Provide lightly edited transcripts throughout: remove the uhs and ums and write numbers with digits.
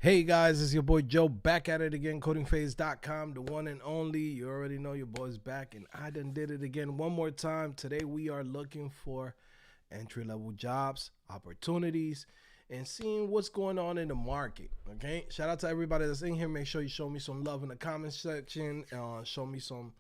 Hey guys, it's your boy Joe back at it again, codingphase.com, the one and only. You already know your boy's back, and I done did it again one more time. Today we are looking for entry-level jobs, opportunities, and seeing what's going on in the market. Okay, shout out to everybody that's in here. Make sure you show me some love in the comments section. Show me some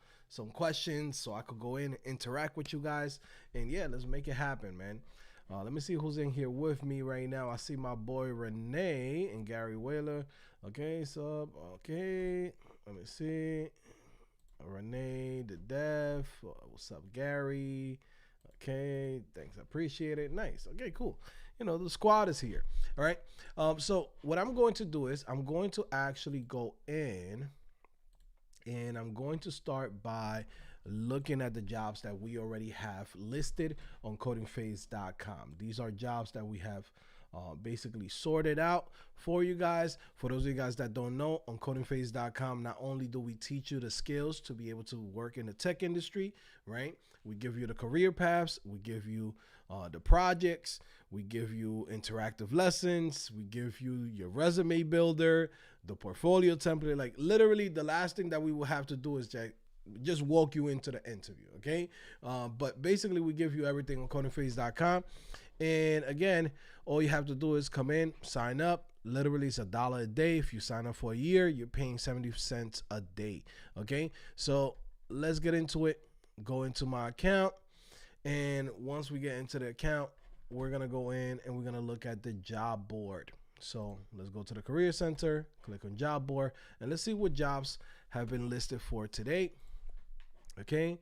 questions so I could go in and interact with you guys. And yeah, let's make it happen, man. Let me see who's in here with me right now. I see my boy Renee and Gary Whaler. Okay, sub. Okay, let me see. Renee, the dev. What's up, Gary? Okay, thanks. I appreciate it. Nice. Okay, cool. You know, the squad is here. All right. So what I'm going to do is I'm going to actually go in and I'm going to start by looking at the jobs that we already have listed on codingphase.com. These are jobs that we have basically sorted out for you guys. For those of you guys that don't know, on codingphase.com, not only do we teach you the skills to be able to work in the tech industry, right? We give you the career paths, we give you the projects, we give you interactive lessons, we give you your resume builder, the portfolio template. Like literally the last thing that we will have to do is just walk you into the interview, okay? But basically we give you everything on codingphase.com. And again, all you have to do is come in, sign up. Literally it's $1 a day. If you sign up for a year, you're paying 70 cents a day, okay? So let's get into it. Go into my account. And once we get into the account, we're gonna go in and we're gonna look at the job board. So let's go to the career center, click on job board, and let's see what jobs have been listed for today. Okay.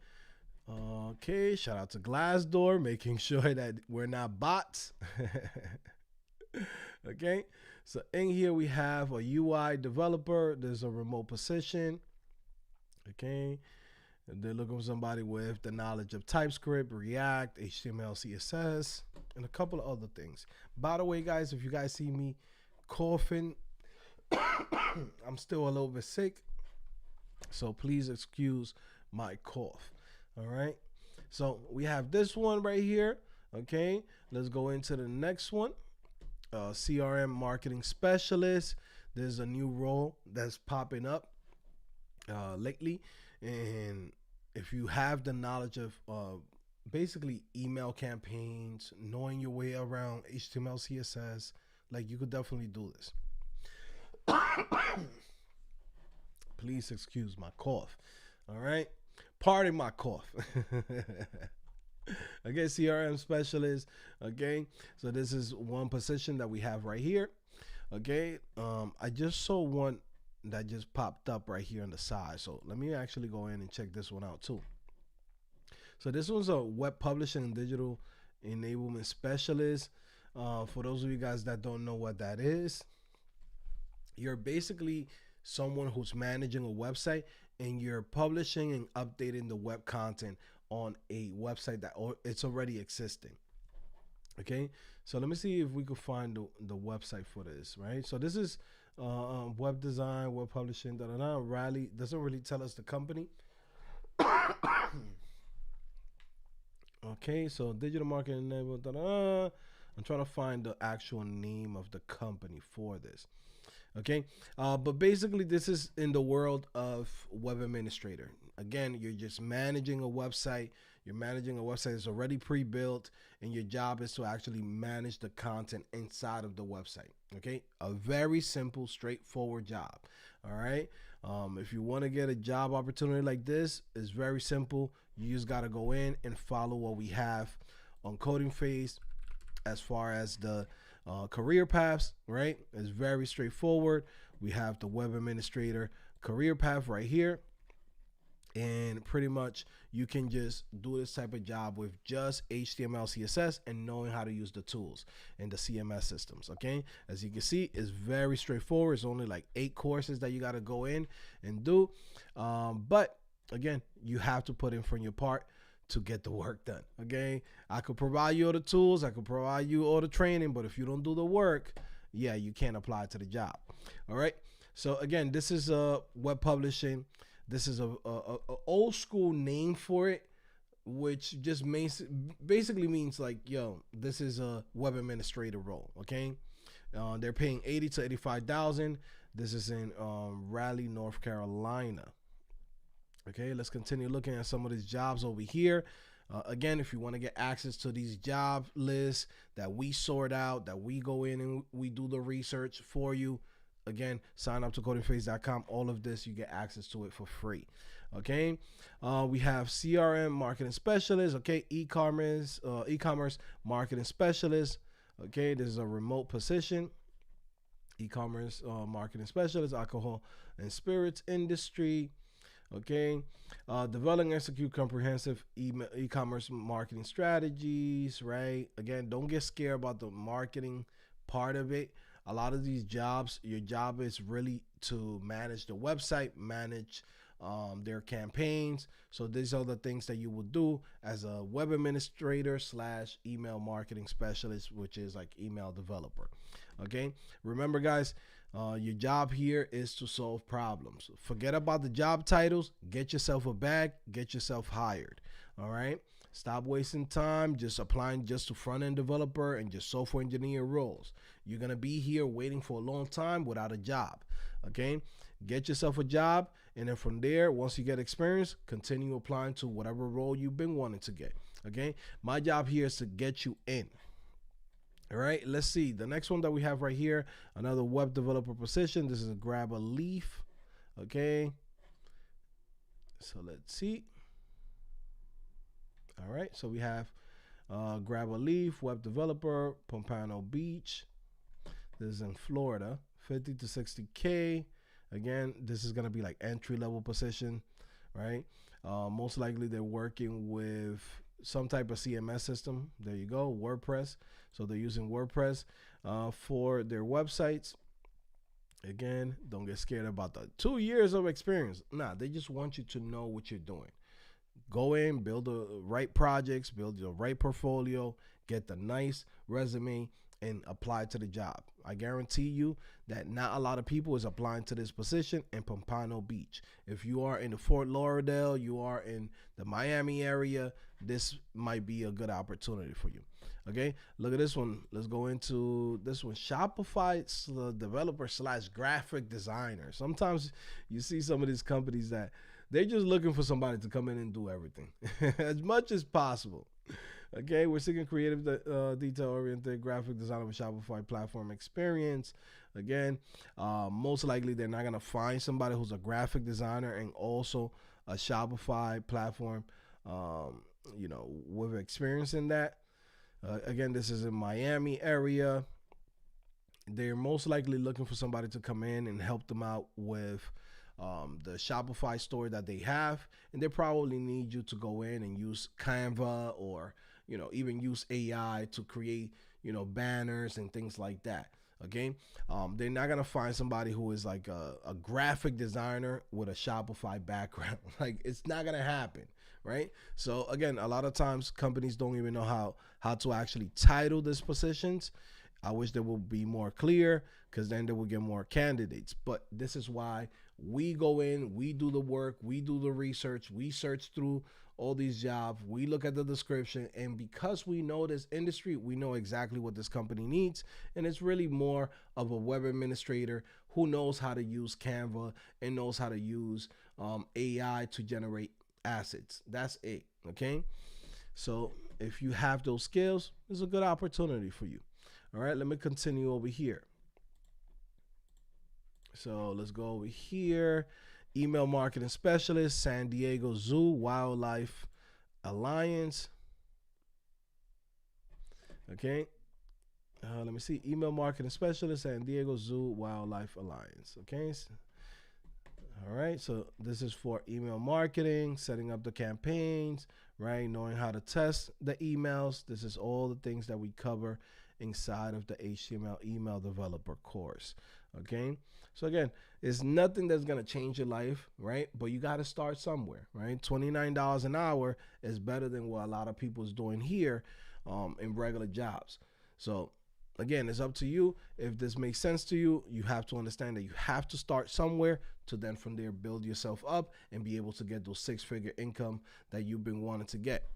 Okay. Shout out to Glassdoor, making sure that we're not bots. Okay. So in here we have a UI developer. There's a remote position. Okay. They're looking for somebody with the knowledge of TypeScript, React, HTML, CSS, and a couple of other things. By the way, guys, if you guys see me coughing, I'm still a little bit sick, so please excuse my cough. All right. So we have this one right here. Okay. Let's go into the next one. CRM marketing specialist. There's a new role that's popping up lately. And if you have the knowledge of basically email campaigns, knowing your way around HTML, CSS, like you could definitely do this. Please excuse my cough. All right. Pardon my cough. Okay, CRM specialist. Okay, so this is one position that we have right here. Okay, I just saw one that just popped up right here on the side. So let me actually go in and check this one out too. So this one's a web publishing and digital enablement specialist. For those of you guys that don't know what that is, you're basically someone who's managing a website and you're publishing and updating the web content on a website that it's already existing. Okay, so let me see if we could find the website for this, right? So this is web design, web publishing, Rally doesn't really tell us the company. Okay, so digital marketing enabled, I'm trying to find the actual name of the company for this. Okay, but basically this is in the world of web administrator. Again, you're just managing a website. You're managing a website that's already pre-built, and your job is to actually manage the content inside of the website. Okay, a very simple, straightforward job. All right, if you want to get a job opportunity like this, it's very simple. You just got to go in and follow what we have on Coding Phase as far as the career paths, right? It's very straightforward. We have the web administrator career path right here. And pretty much you can just do this type of job with just HTML, CSS, and knowing how to use the tools and the CMS systems. Okay, as you can see, it's very straightforward. It's only like 8 courses that you got to go in and do. But again, you have to put in from your part to get the work done. Okay, I could provide you all the tools, I could provide you all the training, but if you don't do the work, yeah, you can't apply to the job. All right, so again, this is web publishing. This is a old school name for it, which just basically means like, yo, this is a web administrator role. Okay, They're paying 80 to 85,000. This is in Raleigh, North Carolina. Okay, let's continue looking at some of these jobs over here. Again, if you want to get access to these job lists that we sort out, that we go in and we do the research for you, again, sign up to codingphase.com. All of this, you get access to it for free. Okay, we have CRM marketing specialist. Okay, e-commerce marketing specialist. Okay, this is a remote position. E-commerce marketing specialist, alcohol and spirits industry. Okay, develop and execute comprehensive e-commerce marketing strategies, right? Again, don't get scared about the marketing part of it. A lot of these jobs, your job is really to manage the website, manage their campaigns. So these are the things that you will do as a web administrator / email marketing specialist, which is like email developer. Okay, remember guys, your job here is to solve problems. Forget about the job titles. Get yourself a bag. Get yourself hired. All right. Stop wasting time just applying just to front-end developer and just software engineer roles. You're going to be here waiting for a long time without a job. Okay. Get yourself a job. And then from there, once you get experience, continue applying to whatever role you've been wanting to get. Okay. My job here is to get you in. All right, let's see. The next one that we have right here, another web developer position. This is a grab a leaf. Okay. So let's see. All right, so we have grab a leaf, web developer, Pompano Beach. This is in Florida, 50 to 60K. Again, this is going to be like entry-level position, right? Most likely they're working with some type of CMS system. There you go, WordPress. So they're using WordPress for their websites. Again, don't get scared about the 2 years of experience. Nah, they just want you to know what you're doing. Go in, build the right projects, build your right portfolio, get the nice resume, and apply to the job. I guarantee you that not a lot of people is applying to this position in Pompano Beach. If you are in the Fort Lauderdale, you are in the Miami area, this might be a good opportunity for you. Okay, look at this one. Let's go into this one. Shopify developer / graphic designer. Sometimes you see some of these companies that they're just looking for somebody to come in and do everything as much as possible. Okay, we're seeking creative, detail-oriented graphic designer with Shopify platform experience. Again, most likely they're not going to find somebody who's a graphic designer and also a Shopify platform, with experience in that. Again, this is in Miami area. They're most likely looking for somebody to come in and help them out with the Shopify store that they have. And they probably need you to go in and use Canva or, even use AI to create, banners and things like that. Okay. They're not going to find somebody who is like a graphic designer with a Shopify background. Like, it's not going to happen. Right. So again, a lot of times companies don't even know how to actually title these positions. I wish they would be more clear, because then they will get more candidates. But this is why we go in, we do the work, we do the research, we search through all these jobs, we look at the description, and because we know this industry, we know exactly what this company needs. And it's really more of a web administrator who knows how to use Canva and knows how to use AI to generate assets. That's it. Okay. So if you have those skills, it's a good opportunity for you. All right, let me continue over here. So let's go over here. Email marketing specialist, San Diego Zoo Wildlife Alliance. Okay. Let me see. Email marketing specialist, San Diego Zoo Wildlife Alliance. Okay. All right, so this is for email marketing, setting up the campaigns, right? Knowing how to test the emails. This is all the things that we cover inside of the HTML email developer course. Okay, so again, it's nothing that's gonna change your life, right? But you got to start somewhere, right? $29 an hour is better than what a lot of people is doing here in regular jobs. So again, it's up to you. If this makes sense to you, you have to understand that you have to start somewhere to then from there build yourself up and be able to get those 6-figure income that you've been wanting to get.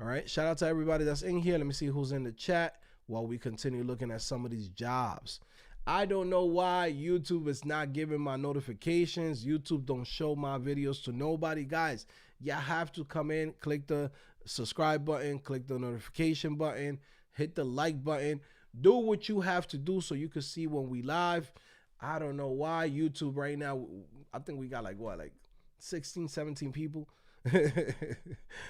All right, shout out to everybody that's in here. Let me see who's in the chat while we continue looking at some of these jobs. I don't know why YouTube is not giving my notifications. YouTube don't show my videos to nobody. Guys, you have to come in, click the subscribe button, click the notification button, hit the like button. Do what you have to do so you can see when we live. I don't know why YouTube right now, I think we got like what, like 16, 17 people.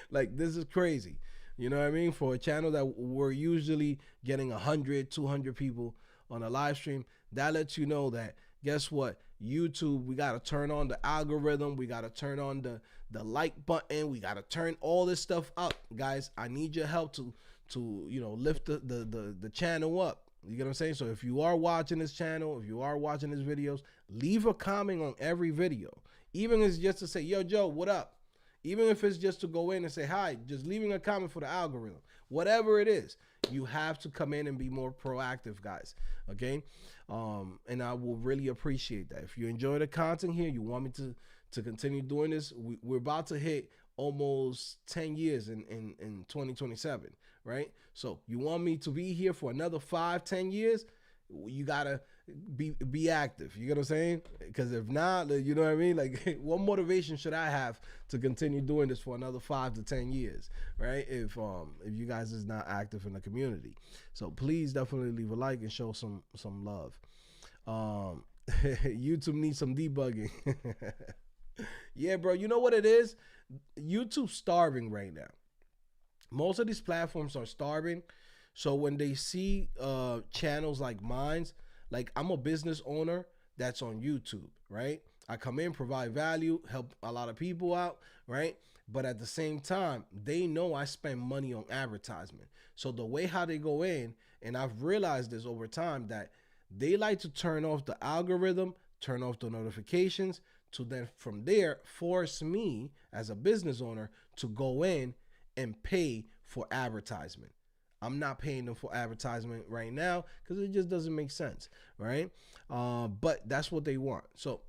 Like this is crazy. You know what I mean? For a channel that we're usually getting 100, 200 people on a live stream, that lets you know that guess what? YouTube, we got to turn on the algorithm. We got to turn on the like button. We got to turn all this stuff up. Guys, I need your help to lift the channel up. You get what I'm saying? So if you are watching this channel, if you are watching these videos, leave a comment on every video. Even if it's just to say, yo, Joe, what up? Even if it's just to go in and say hi, just leaving a comment for the algorithm. Whatever it is, you have to come in and be more proactive, guys. Okay? And I will really appreciate that. If you enjoy the content here, you want me to continue doing this, we're about to hit almost 10 years in 2027, right? So you want me to be here for another 5-10 years, you gotta be active. You get what I'm saying? Because if not, you know what I mean? Like, what motivation should I have to continue doing this for another 5 to 10 years, right? If you guys is not active in the community. So please definitely leave a like and show some love. YouTube needs some debugging. Yeah, bro. You know what it is? YouTube's starving right now. Most of these platforms are starving. So when they see channels like mine's, like I'm a business owner that's on YouTube, right? I come in, provide value, help a lot of people out, right? But at the same time, they know I spend money on advertisement. So the way how they go in, and I've realized this over time, that they like to turn off the algorithm, turn off the notifications, to then from there force me as a business owner to go in and pay for advertisement. I'm not paying them for advertisement right now because it just doesn't make sense, right? But that's what they want. So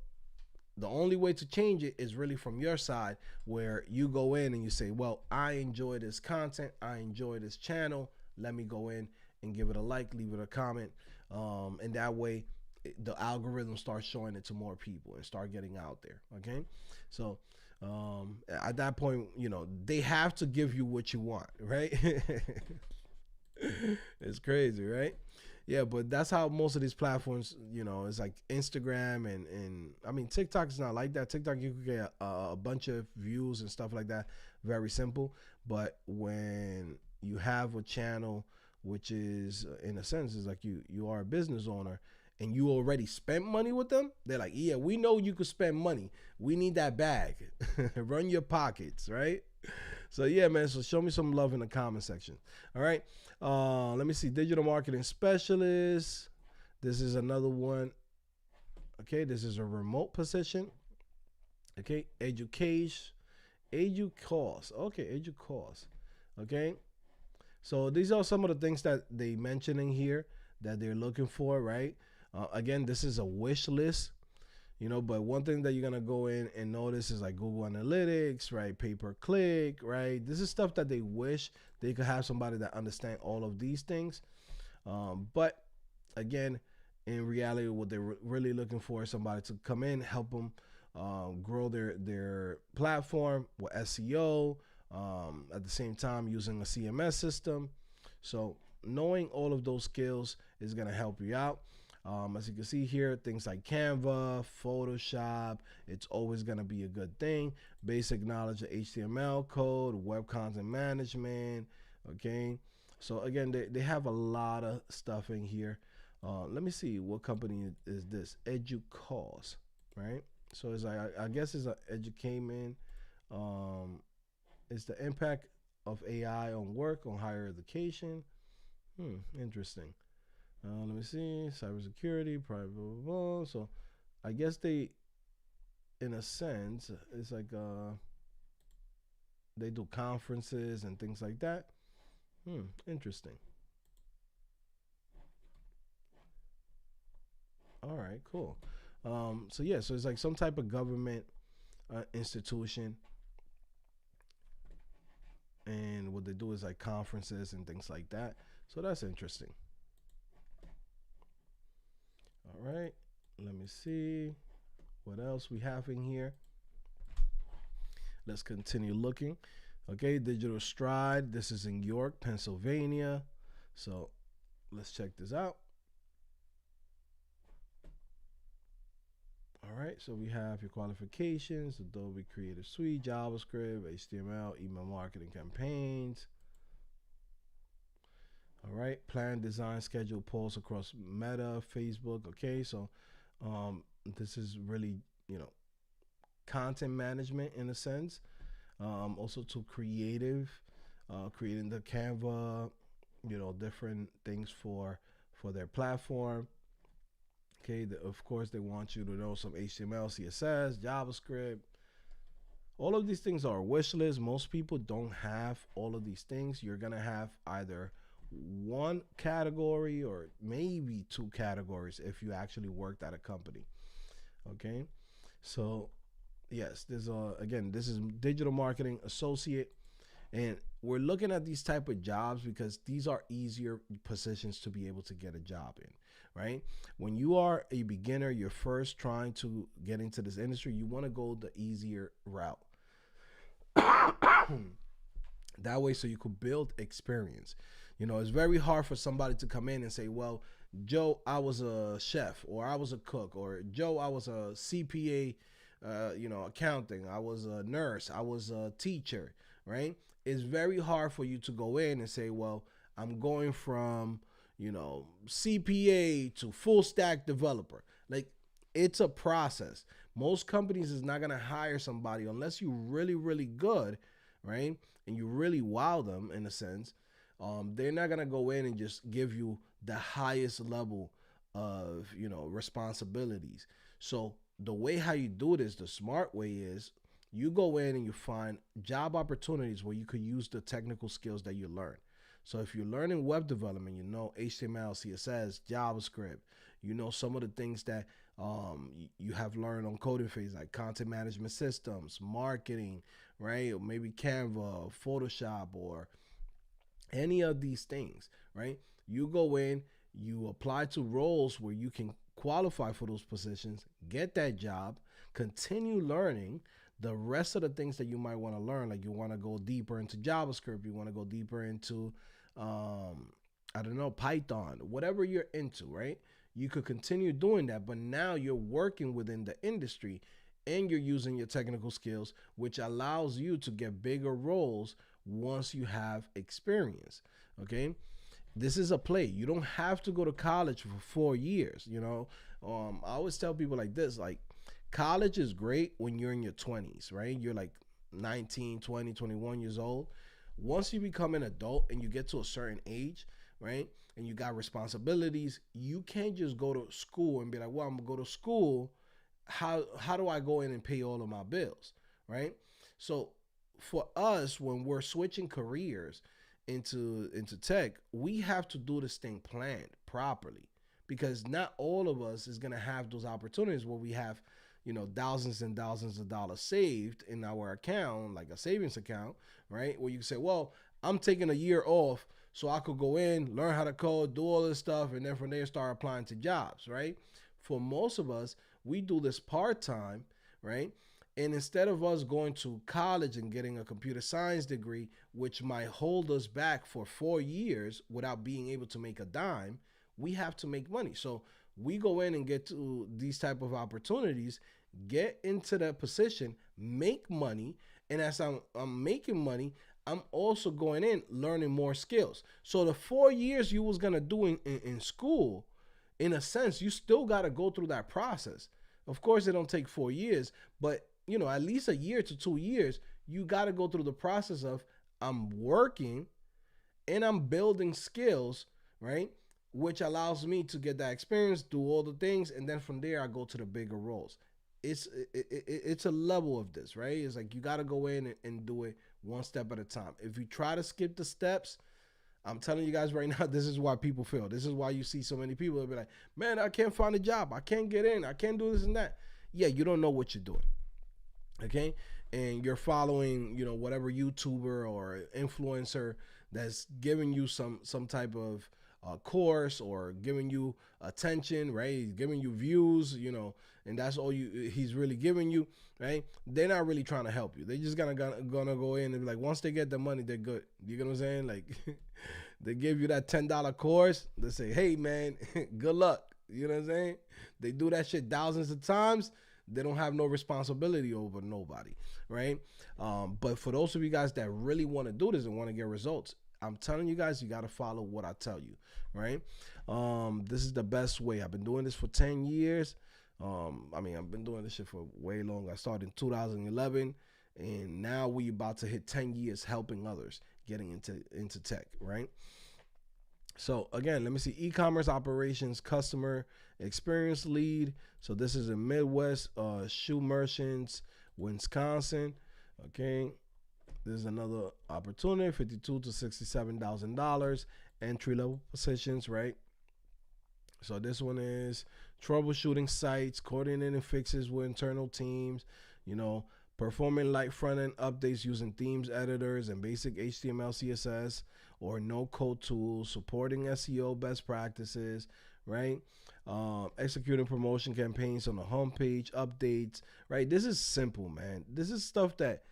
the only way to change it is really from your side, where you go in and you say, well, I enjoy this content, I enjoy this channel, let me go in and give it a like, leave it a comment, and that way the algorithm starts showing it to more people and start getting out there. Okay, so at that point, they have to give you what you want, right? It's crazy, right? Yeah, but that's how most of these platforms, it's like Instagram and I mean TikTok is not like that. TikTok, you could get a bunch of views and stuff like that, very simple. But when you have a channel, which is in a sense is like you are a business owner and you already spent money with them, they're like, yeah, we know you could spend money. We need that bag. Run your pockets, right? So yeah, man. So show me some love in the comment section. All right. Let me see. Digital marketing specialist. This is another one. Okay. This is a remote position. Okay. Education. Educause. Okay. Educause. Okay. So these are some of the things that they mentioning here that they're looking for, right? Again, this is a wish list. But one thing that you're gonna go in and notice is like Google Analytics, right? Pay per click, right? This is stuff that they wish they could have somebody that understand all of these things. But again, in reality, what they're really looking for is somebody to come in, help them grow their platform with SEO, at the same time using a CMS system. So knowing all of those skills is gonna help you out. As you can see here, things like Canva, Photoshop, it's always going to be a good thing. Basic knowledge of HTML code, web content management. Okay. So again, they have a lot of stuff in here. Let me see, what company is this? Educause, right? So it's like, I guess it's an education. It's the impact of AI on work, on higher education. Interesting. Let me see, cybersecurity, private, blah, blah, blah. So I guess they, in a sense, it's like they do conferences and things like that. Interesting. All right, cool. So yeah, so it's like some type of government institution, and what they do is like conferences and things like that. So that's interesting. All right. Let me see what else we have in here. Let's continue looking. Okay, Digital Stride. This is in York, Pennsylvania. So let's check this out. All right, so we have your qualifications: Adobe Creative Suite, JavaScript, HTML, email marketing campaigns. All right, plan, design, schedule posts across Meta, Facebook. Okay, so this is really, content management in a sense. Also to creative, creating the Canva, different things for their platform. Okay, of course they want you to know some HTML, CSS, JavaScript. All of these things are a wish list. Most people don't have all of these things. You're gonna have either one category or maybe two categories if you actually worked at a company. Okay, so yes, there's again, this is digital marketing associate, and we're looking at these type of jobs because these are easier positions to be able to get a job in, right? When you are a beginner, you're first trying to get into this industry, you want to go the easier route. That way, so you could build experience. It's very hard for somebody to come in and say, well, Joe, I was a chef, or I was a cook, or Joe, I was a CPA, accounting, I was a nurse, I was a teacher, right? It's very hard for you to go in and say, well, I'm going from, CPA to full stack developer. Like, it's a process. Most companies is not going to hire somebody unless you're really, really good, right? And you really wow them in a sense. They're not going to go in and just give you the highest level of, responsibilities. So the way how you do it is the smart way is you go in and you find job opportunities where you could use the technical skills that you learn. So if you're learning web development, HTML, CSS, JavaScript, some of the things that you have learned on coding phase, like content management systems, marketing, right? Or maybe Canva, Photoshop, or any of these things, right? You go in, you apply to roles where you can qualify for those positions, get that job, continue learning the rest of the things that you might want to learn. Like you want to go deeper into JavaScript, you want to go deeper into, I don't know, Python, whatever you're into, right? You could continue doing that, but now you're working within the industry and you're using your technical skills, which allows you to get bigger roles once you have experience. Okay. This is a play. You don't have to go to college for 4 years. I always tell people like this, like college is great when you're in your 20s, right? You're like 19, 20, 21 years old. Once you become an adult and you get to a certain age, right? And you got responsibilities, you can't just go to school and be like, well, I'm gonna go to school. How do I go in and pay all of my bills? Right? So for us, when we're switching careers into tech, we have to do this thing planned properly because not all of us is gonna have those opportunities where we have, thousands and thousands of dollars saved in our account, like a savings account, right? Where you can say, well, I'm taking a year off so I could go in, learn how to code, do all this stuff, and then from there start applying to jobs, right? For most of us, we do this part-time, right? And instead of us going to college and getting a computer science degree, which might hold us back for 4 years without being able to make a dime, we have to make money. So we go in and get to these type of opportunities, get into that position, make money. And as I'm making money, I'm also going in learning more skills. So the 4 years you was gonna do in school, in a sense, you still got to go through that process. Of course, it don't take 4 years, but at least a year to 2 years, you got to go through the process of I'm working and I'm building skills, right? Which allows me to get that experience, do all the things, and then from there I go to the bigger roles. It's a level of this, right? It's like you got to go in and do it one step at a time. If you try to skip the steps, I'm telling you guys right now, this is why people fail. This is why you see so many people that be like, man, I can't find a job. I can't get in. I can't do this and that. Yeah, you don't know what you're doing. Okay? And you're following, whatever YouTuber or influencer that's giving you some type of a course or giving you attention, right? He's giving you views, and that's all he's really giving you, right? They're not really trying to help you. They just gonna go in and be like, once they get the money, they're good. You get what I'm saying? Like they give you that $10 course. They say, hey man, good luck. You know what I'm saying? They do that shit thousands of times. They don't have no responsibility over nobody, right? But for those of you guys that really want to do this and want to get results, I'm telling you guys, you got to follow what I tell you, right? This is the best way. I've been doing this for 10 years. I've been doing this shit for way longer. I started in 2011, and now we about to hit 10 years helping others getting into tech, right? So again, let me see, e-commerce operations, customer experience lead. So this is in Midwest, shoe merchants, Wisconsin. Okay. This is another opportunity, $52,000 to $67,000, entry level positions, right? So this one is troubleshooting sites, coordinating fixes with internal teams, performing light front end updates using themes editors and basic HTML, CSS, or no code tools, supporting SEO best practices, right? Executing promotion campaigns on the homepage, updates, right? This is simple, man. This is stuff that,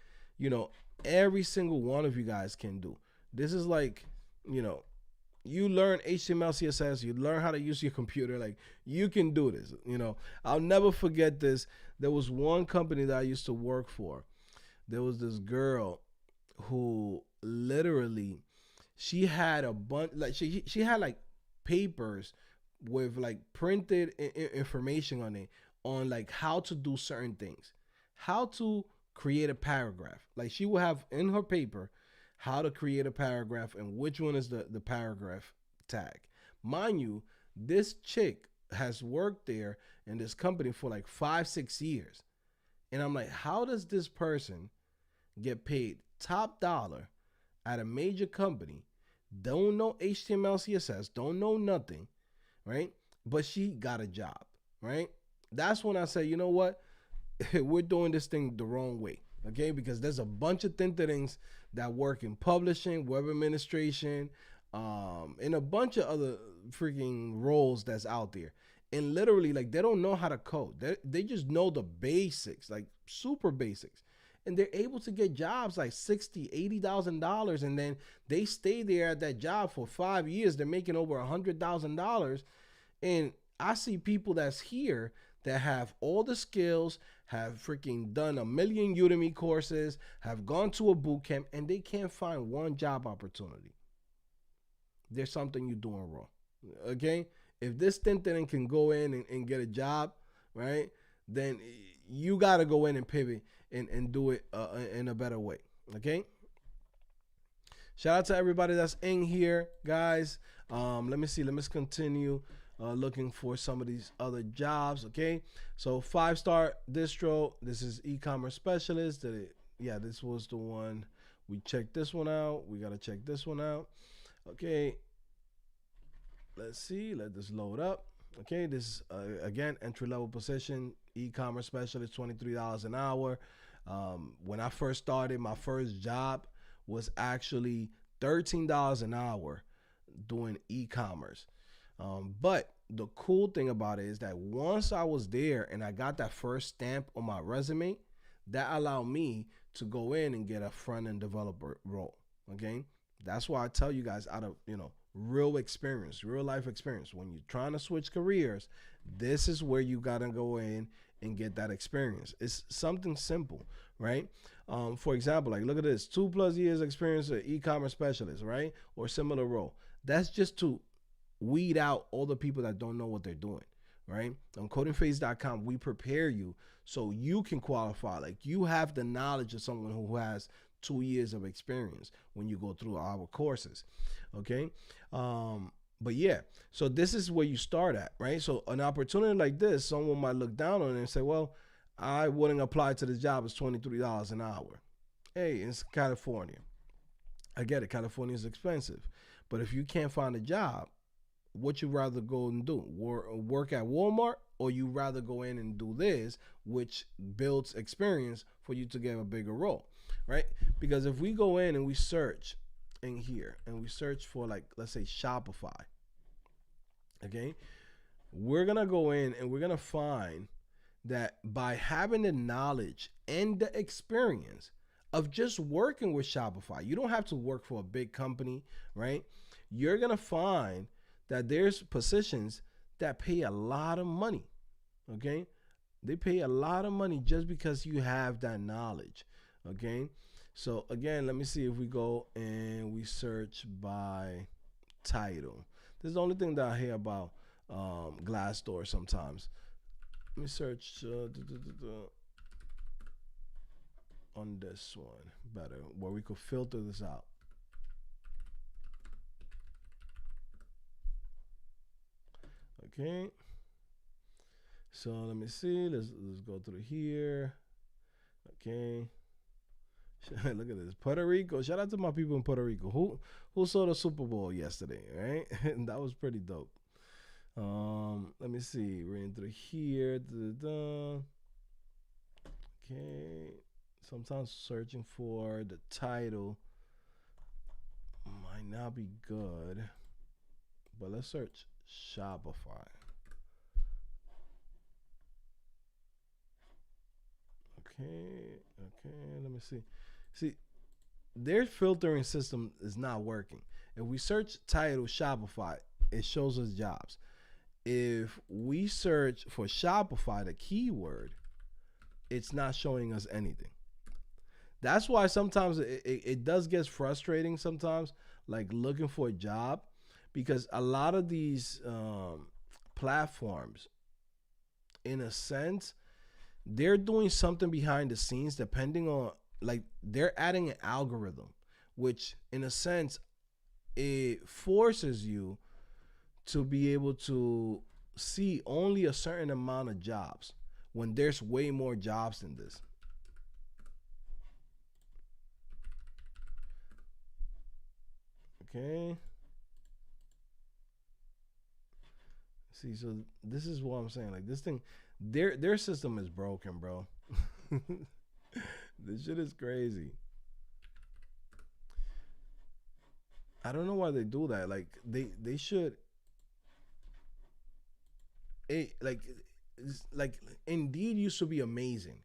every single one of you guys can do. This is like, you learn HTML, CSS, you learn how to use your computer. Like, you can do this. I'll never forget this. There was one company that I used to work for. There was this girl who literally, she had a bunch, like she had like papers with like printed information on it on like how to do certain things, how to create a paragraph. Like, she will have in her paper how to create a paragraph and which one is the paragraph tag. Mind you, this chick has worked there in this company for like 5-6 years. And I'm like, how does this person get paid top dollar at a major company, don't know HTML, CSS, don't know nothing, right? But she got a job, right? That's when I say, you know what? We're doing this thing the wrong way, okay? Because there's a bunch of things that work in publishing, web administration, and a bunch of other freaking roles that's out there. And literally, like, they don't know how to code. They just know the basics, like super basics. And they're able to get jobs like $60,000, $80,000, and then they stay there at that job for 5 years. They're making over $100,000. And I see people that's here that have all the skills, have freaking done a million Udemy courses, have gone to a boot camp, and they can't find one job opportunity. There's something you're doing wrong, okay? If this Tintin can go in and get a job, right, then you got to go in and pivot and do it in a better way, okay? Shout out to everybody that's in here, guys. Let me see. Let me continue looking for some of these other jobs, okay? So 5-star distro. This is e-commerce specialist. This was the one. We checked this one out. We got to check this one out. Okay. Let's see. Let this load up. Okay. This again, entry-level position, e-commerce specialist, $23 an hour. When I first started, my first job was actually $13 an hour doing e-commerce. But the cool thing about it is that once I was there and I got that first stamp on my resume, that allowed me to go in and get a front-end developer role. Okay. That's why I tell you guys, out of, real experience, real life experience, when you're trying to switch careers, this is where you got to go in and get that experience. It's something simple, right? For example, like, look at this, 2+ years experience as e-commerce specialist, right? Or similar role. That's just to weed out all the people that don't know what they're doing, right? On codingphase.com, we prepare you so you can qualify. Like, you have the knowledge of someone who has 2 years of experience when you go through our courses, okay? But yeah, so this is where you start at, right? So an opportunity like this, someone might look down on it and say, well, I wouldn't apply to this job. It's $23 an hour. Hey, it's California. I get it. California is expensive. But if you can't find a job, what you rather go and do? Work at Walmart, or you rather go in and do this, which builds experience for you to get a bigger role, right? Because if we go in and we search in here and we search for, like, let's say Shopify, Okay, we're gonna go in and we're gonna find that by having the knowledge and the experience of just working with Shopify, you don't have to work for a big company, right? You're gonna find that there's positions that pay a lot of money. Okay, they pay a lot of money just because you have that knowledge. Okay, so again, let me see if we go and we search by title. This is the only thing that I hear about Glassdoor sometimes. Let me search on this one better, where we could filter this out. Okay, so let me see. Let's go through here. Okay, look at this, Puerto Rico. Shout out to my people in Puerto Rico who saw the Super Bowl yesterday, right? And that was pretty dope. Let me see. Reading through here. Da-da-da. Okay. Sometimes searching for the title might not be good, but let's search Shopify. Okay. Okay. Let me see. See, their filtering system is not working. If we search title Shopify, it shows us jobs. If we search for Shopify, the keyword, it's not showing us anything. That's why sometimes it does get frustrating sometimes, like looking for a job, because a lot of these platforms, in a sense, they're doing something behind the scenes depending on, like, they're adding an algorithm, which in a sense, it forces you to be able to see only a certain amount of jobs when there's way more jobs than this. Okay. See, so this is what I'm saying. Like, this thing, their system is broken, bro. This shit is crazy. I don't know why they do that. Like, they should, like, like, Indeed used to be amazing.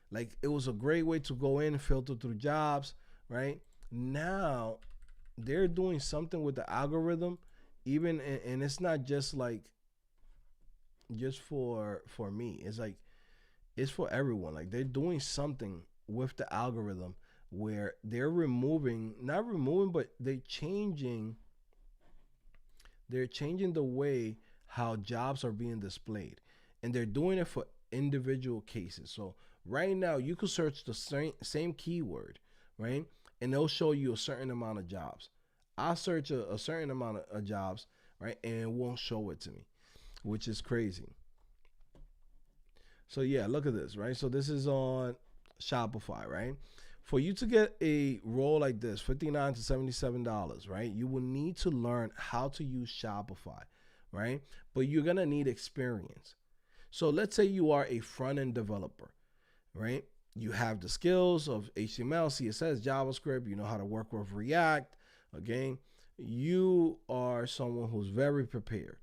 Like, it was a great way to go in, filter through jobs, right? Now they're doing something with the algorithm, even, and it's not just like just for me. It's like it's for everyone. Like, they're doing something with the algorithm where they're removing, not removing, but they're changing the way how jobs are being displayed, and they're doing it for individual cases. So right now, you could search the same keyword, right, and they'll show you a certain amount of jobs. I search a certain amount of jobs, right, and it won't show it to me, which is crazy. So yeah, look at this, right? So this is on Shopify, right? For you to get a role like this, $59 to $77, right? You will need to learn how to use Shopify, right? But you're gonna need experience. So let's say you are a front end developer, right? You have the skills of HTML, CSS, JavaScript. You know how to work with React. Again, you are someone who's very prepared,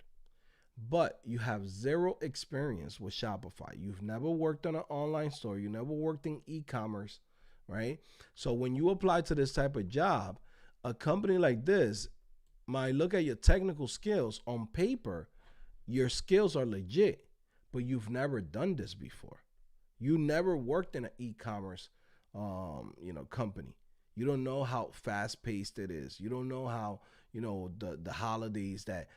but you have zero experience with Shopify. You've never worked on an online store, you never worked in e-commerce, right? So when you apply to this type of job, a company like this might look at your technical skills on paper. Your skills are legit, but you've never done this before. You never worked in an e-commerce company. You don't know how fast paced it is. You don't know how, the holidays that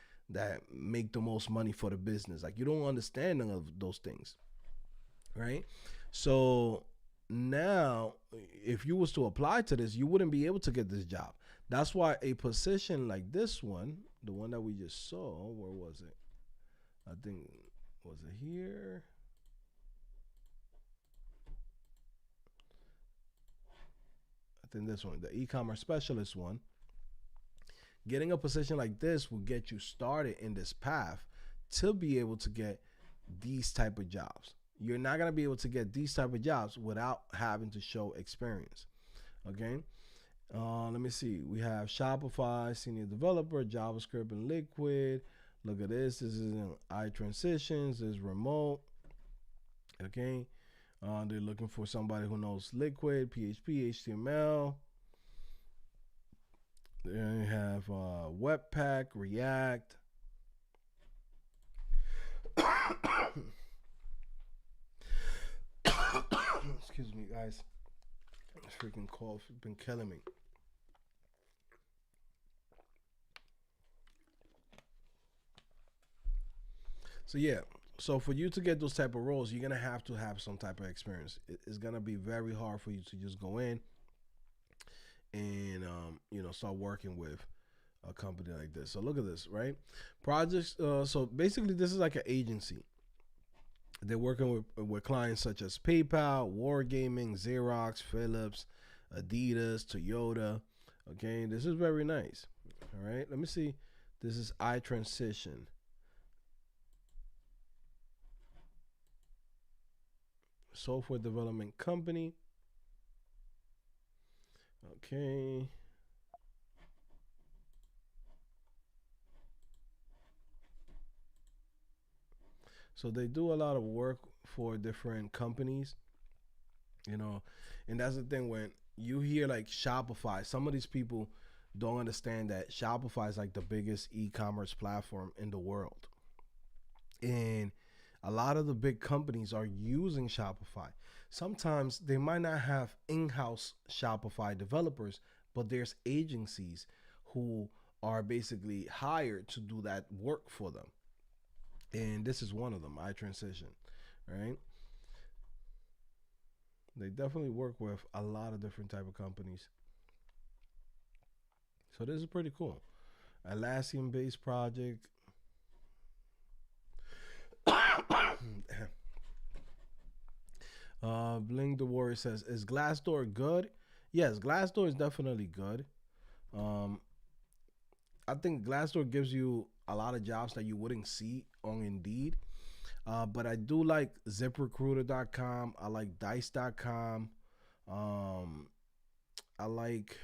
make the most money for the business. Like, you don't understand of those things, right? So now, if you was to apply to this, you wouldn't be able to get this job. That's why a position like this one, the one that we just saw, where was it? I think, was it here? I think this one, the e-commerce specialist one. Getting a position like this will get you started in this path to be able to get these type of jobs. You're not going to be able to get these type of jobs without having to show experience. Okay. Let me see. We have Shopify, senior developer, JavaScript, and Liquid. Look at this. This is in iTransitions. This is remote. Okay. They're looking for somebody who knows Liquid, PHP, HTML. Then you have Webpack, React. Excuse me, guys. This freaking cough has been killing me. So yeah, so for you to get those type of roles, you're gonna have to have some type of experience. It's gonna be very hard for you to just go in and start working with a company like this. So look at this, right? Projects. So basically, this is like an agency. They're working with clients such as PayPal, Wargaming, Xerox, Philips, Adidas, Toyota. Okay, this is very nice. All right, let me see. This is iTransition. Software development company. Okay. So they do a lot of work for different companies, you know, and that's the thing when you hear like Shopify, some of these people don't understand that Shopify is like the biggest e-commerce platform in the world. And a lot of the big companies are using Shopify. Sometimes they might not have in-house Shopify developers, but there's agencies who are basically hired to do that work for them. And this is one of them, iTransition, right? They definitely work with a lot of different type of companies. So this is pretty cool. Atlassian based project. Bling the Warrior says, "Is Glassdoor good?" Yes, Glassdoor is definitely good. Um, I think Glassdoor gives you a lot of jobs that you wouldn't see on Indeed. But I do like ZipRecruiter.com. I like Dice.com. Um, I like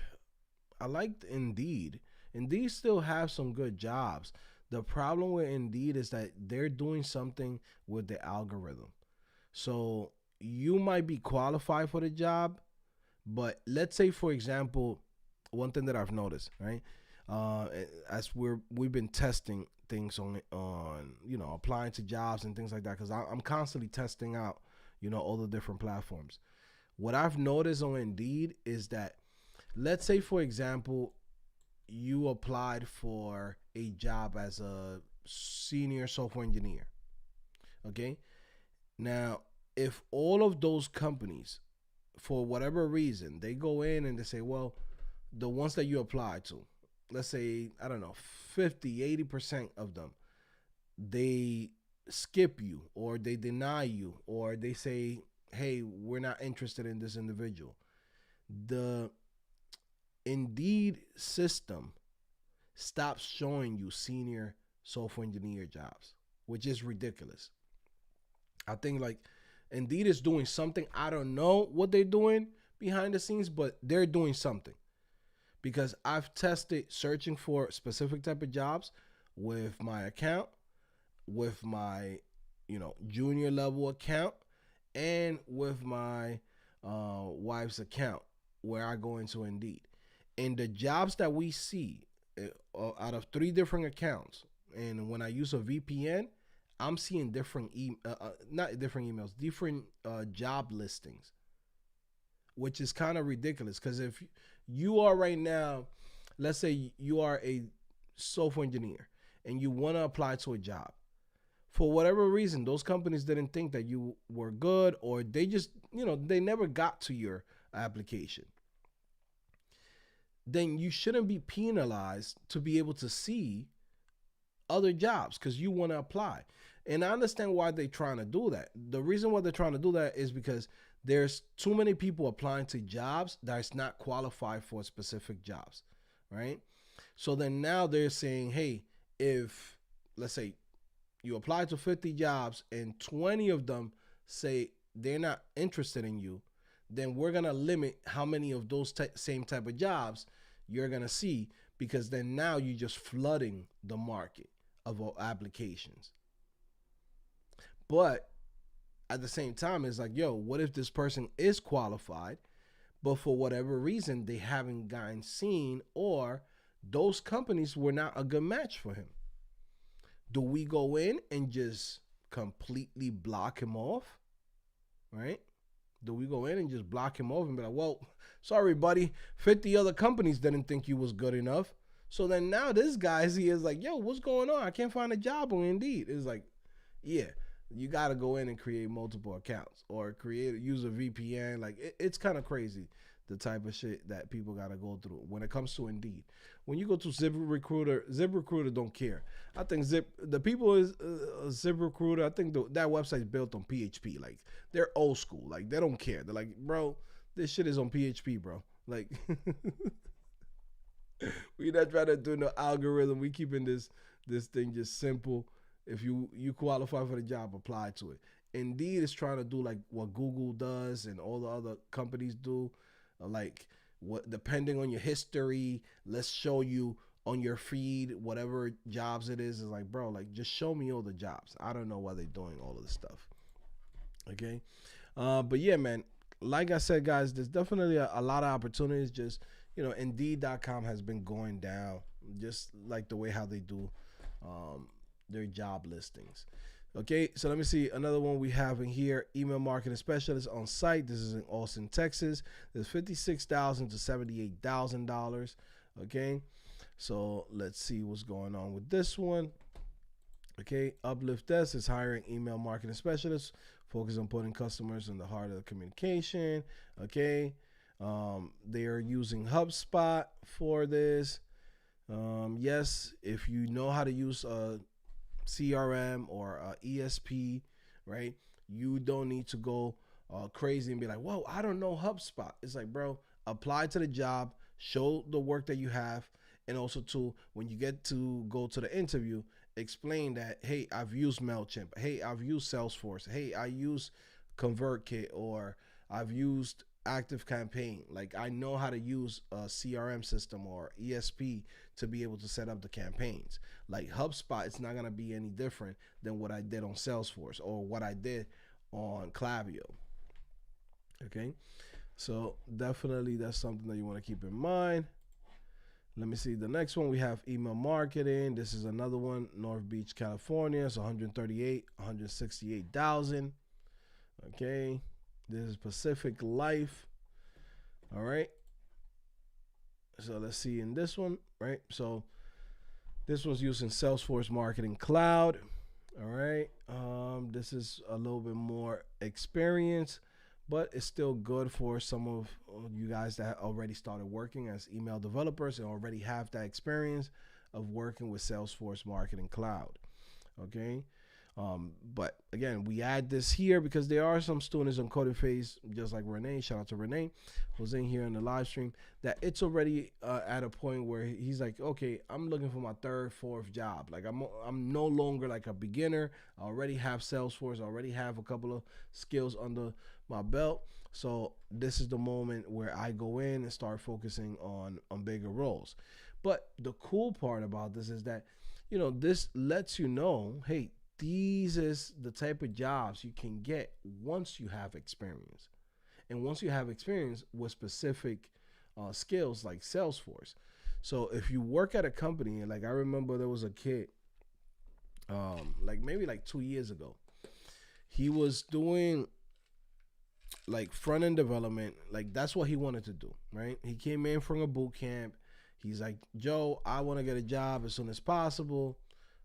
I liked Indeed. Indeed still have some good jobs. The problem with Indeed is that they're doing something with the algorithm. So you might be qualified for the job, but let's say for example, one thing that I've noticed, right? Uh, as we've been testing things on applying to jobs and things like that because I'm constantly testing out all the different platforms. What I've noticed on Indeed is that let's say for example you applied for a job as a senior software engineer. Okay, now if all of those companies for whatever reason they go in and they say, well, the ones that you applied to, let's say, I don't know, 50, 80% of them, they skip you or they deny you or they say, hey, we're not interested in this individual. The Indeed system stops showing you senior software engineer jobs, which is ridiculous. I think like Indeed is doing something. I don't know what they're doing behind the scenes, but they're doing something because I've tested searching for specific type of jobs with my account, with my junior level account, and with my wife's account where I go into Indeed. And the jobs that we see out of 3 different accounts, and when I use a VPN, I'm seeing different not different emails, different job listings, which is kind of ridiculous. Because if you are right now, let's say you are a software engineer and you want to apply to a job, for whatever reason, those companies didn't think that you were good, or they just, they never got to your application. Then you shouldn't be penalized to be able to see other jobs because you want to apply. And I understand why they're trying to do that. The reason why they're trying to do that is because there's too many people applying to jobs that's not qualified for specific jobs, right? So then now they're saying, hey, if let's say you apply to 50 jobs and 20 of them say they're not interested in you, then we're going to limit how many of those same type of jobs you're going to see, because then now you're just flooding the market of applications. But at the same time, it's like, yo, what if this person is qualified, but for whatever reason they haven't gotten seen, or those companies were not a good match for him? Do we go in and just completely block him off, right? Do we go in and just block him off and be like, well, sorry, buddy, 50 other companies didn't think you was good enough. So then now this guy's he is like, yo, what's going on? I can't find a job on Indeed. It's like, yeah, you got to go in and create multiple accounts or use a VPN. Like it's kind of crazy the type of shit that people got to go through when it comes to Indeed. When you go to ZipRecruiter don't care. I think the people is ZipRecruiter. I think that website's built on PHP. Like they're old school. Like they don't care. They're like, bro, this shit is on PHP, bro. Like we not trying to do no algorithm. We keeping this thing just simple. If you qualify for the job, apply to it. Indeed is trying to do like what Google does and all the other companies do. Like what, depending on your history, let's show you on your feed whatever jobs it is. Is like, bro, like just show me all the jobs. I don't know why they're doing all of this stuff. Okay, but yeah, man. Like I said, guys, there's definitely a lot of opportunities. Just Indeed.com has been going down, just like the way how they do their job listings. Okay, so let me see another one we have in here. Email marketing specialist on site. This is in Austin, Texas. There's $56,000 to $78,000. Okay, so let's see what's going on with this one. Okay, Uplift Desk is hiring email marketing specialists, focus on putting customers in the heart of the communication. Okay, they are using HubSpot for this. Yes, if you know how to use CRM or ESP, right? You don't need to go crazy and be like, whoa, I don't know HubSpot. It's like, bro, apply to the job, show the work that you have, and also to when you get to go to the interview, explain that, hey, I've used MailChimp. Hey, I've used Salesforce. Hey, I use ConvertKit, or I've used ActiveCampaign. Like I know how to use a CRM system or ESP to be able to set up the campaigns. Like HubSpot, it's not gonna be any different than what I did on Salesforce or what I did on Klaviyo. Okay, so definitely that's something that you want to keep in mind. Let me see the next one. We have email marketing. This is another one, North Beach, California. It's 168,000. Okay. This is Pacific Life. All right. So let's see in this one, right? So this one's using Salesforce Marketing Cloud. All right. This is a little bit more experience, but it's still good for some of you guys that already started working as email developers and already have that experience of working with Salesforce Marketing Cloud. Okay. But again, we add this here because there are some students on Coding Phase, just like Renee. Shout out to Renee, who's in here in the live stream. That it's already at a point where he's like, okay, I'm looking for my third, fourth job. Like I'm no longer like a beginner. I already have Salesforce. I already have a couple of skills under my belt. So this is the moment where I go in and start focusing on bigger roles. But the cool part about this is that, this lets you know, hey, these is the type of jobs you can get once you have experience. And once you have experience with specific skills like Salesforce. So if you work at a company, like I remember there was a kid, like maybe like 2 years ago, he was doing like front end development. Like that's what he wanted to do, right? He came in from a boot camp. He's like, Joe, I want to get a job as soon as possible,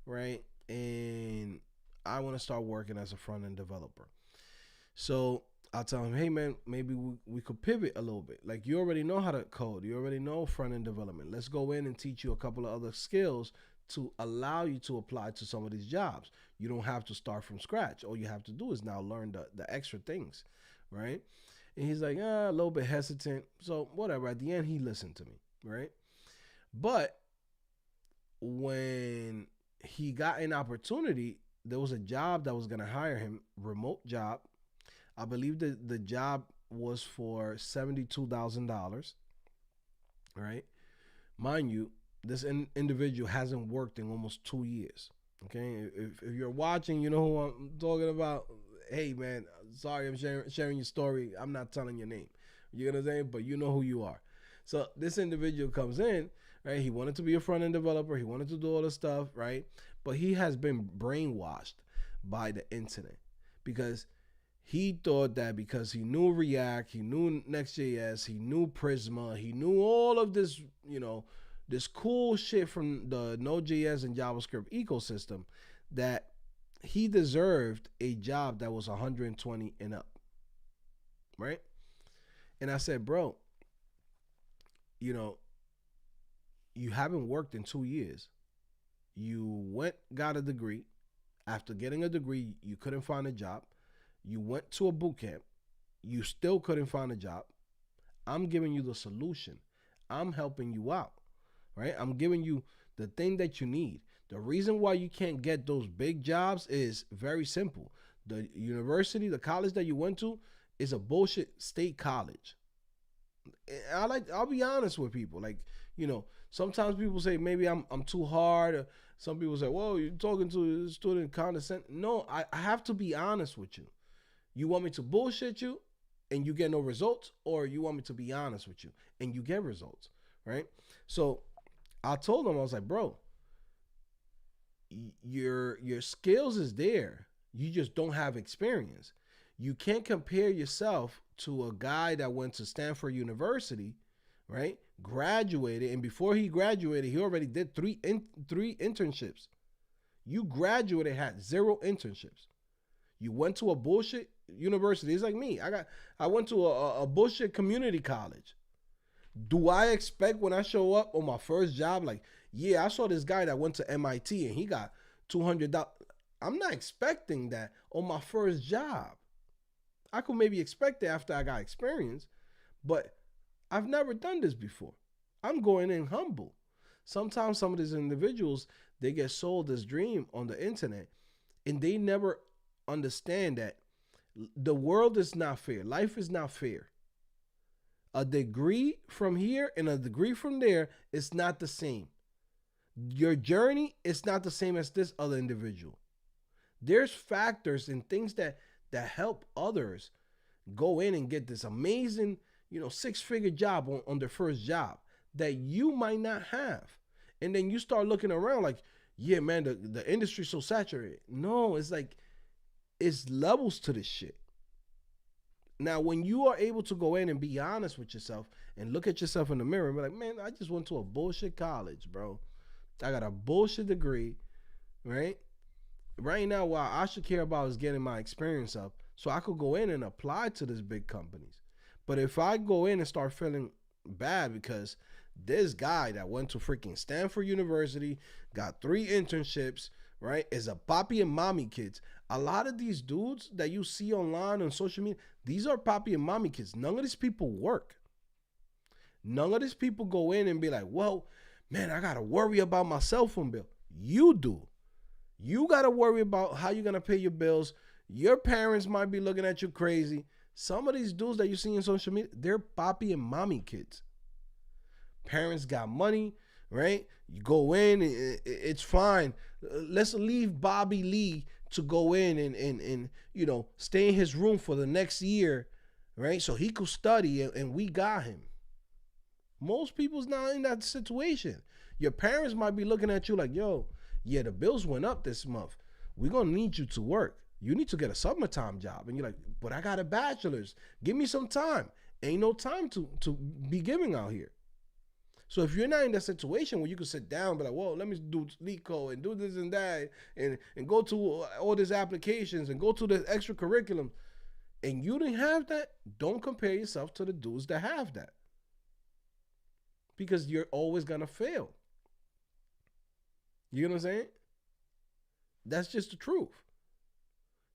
right? And I want to start working as a front end developer. So I'll tell him, hey man, maybe we could pivot a little bit. Like you already know how to code. You already know front end development. Let's go in and teach you a couple of other skills to allow you to apply to some of these jobs. You don't have to start from scratch. All you have to do is now learn the extra things, right? And he's like, a little bit hesitant. So whatever. At the end, he listened to me, right? But when he got an opportunity, there was a job that was going to hire him, remote job. I believe that the job was for $72,000, right? Mind you, this individual hasn't worked in almost 2 years, Okay, if you're watching, you know who I'm talking about. Hey man, sorry I'm sharing your story. I'm not telling your name. You know what I'm saying? But you know who you are. So this individual comes in, right? He wanted to be a front end developer. He wanted to do all this stuff, right? But he has been brainwashed by the internet because he thought that because he knew React, he knew Next.js, he knew Prisma, he knew all of this, this cool shit from the Node.js and JavaScript ecosystem, that he deserved a job that was 120 and up, right? And I said, bro, you know, you haven't worked in 2 years. Got a degree. After getting a degree, you couldn't find a job. You went to a boot camp. You still couldn't find a job. I'm giving you the solution. I'm helping you out, right? I'm giving you the thing that you need. The reason why you can't get those big jobs is very simple. The university, the college that you went to is a bullshit state college. I'll be honest with people. Like, sometimes people say maybe I'm too hard. Or some people say, whoa, you're talking to a student condescend. No, I have to be honest with you. You want me to bullshit you and you get no results, or you want me to be honest with you and you get results, right? So I told him, I was like, bro, your skills is there. You just don't have experience. You can't compare yourself to a guy that went to Stanford University, right? Graduated, and before he graduated, he already did three internships. You graduated, had 0 internships. You went to a bullshit university. It's like me. I went to a bullshit community college. Do I expect when I show up on my first job, like, yeah, I saw this guy that went to MIT and he got $200. I'm not expecting that on my first job. I could maybe expect it after I got experience, but I've never done this before. I'm going in humble. Sometimes some of these individuals, they get sold this dream on the internet and they never understand that the world is not fair. Life is not fair. A degree from here and a degree from there is not the same. Your journey is not the same as this other individual. There's factors and things that help others go in and get this amazing, 6-figure job on their first job that you might not have. And then you start looking around like, yeah, man, the industry's so saturated. No, it's like, it's levels to this shit. Now, when you are able to go in and be honest with yourself and look at yourself in the mirror and be like, man, I just went to a bullshit college, bro. I got a bullshit degree, right? Right now, what I should care about is getting my experience up so I could go in and apply to these big companies. But if I go in and start feeling bad because this guy that went to freaking Stanford University, got 3 internships, right, is a papi and mommy kids. A lot of these dudes that you see online on social media, these are papi and mommy kids. None of these people work. None of these people go in and be like, well, man, I got to worry about my cell phone bill. You do. You got to worry about how you're going to pay your bills. Your parents might be looking at you crazy. Some of these dudes that you see in social media, they're papi and mommy kids. Parents got money, right? You go in, it's fine. Let's leave Bobby Lee to go in and stay in his room for the next year, right? So he could study and we got him. Most people's not in that situation. Your parents might be looking at you like, yo, yeah, the bills went up this month. We're going to need you to work. You need to get a summertime job. And you're like, but I got a bachelor's. Give me some time. Ain't no time to be giving out here. So if you're not in that situation where you can sit down and be like, well, let me do LeetCode and do this and that and go to all these applications and go to the extra curriculum, and you didn't have that, don't compare yourself to the dudes that have that. Because you're always going to fail. You know what I'm saying? That's just the truth.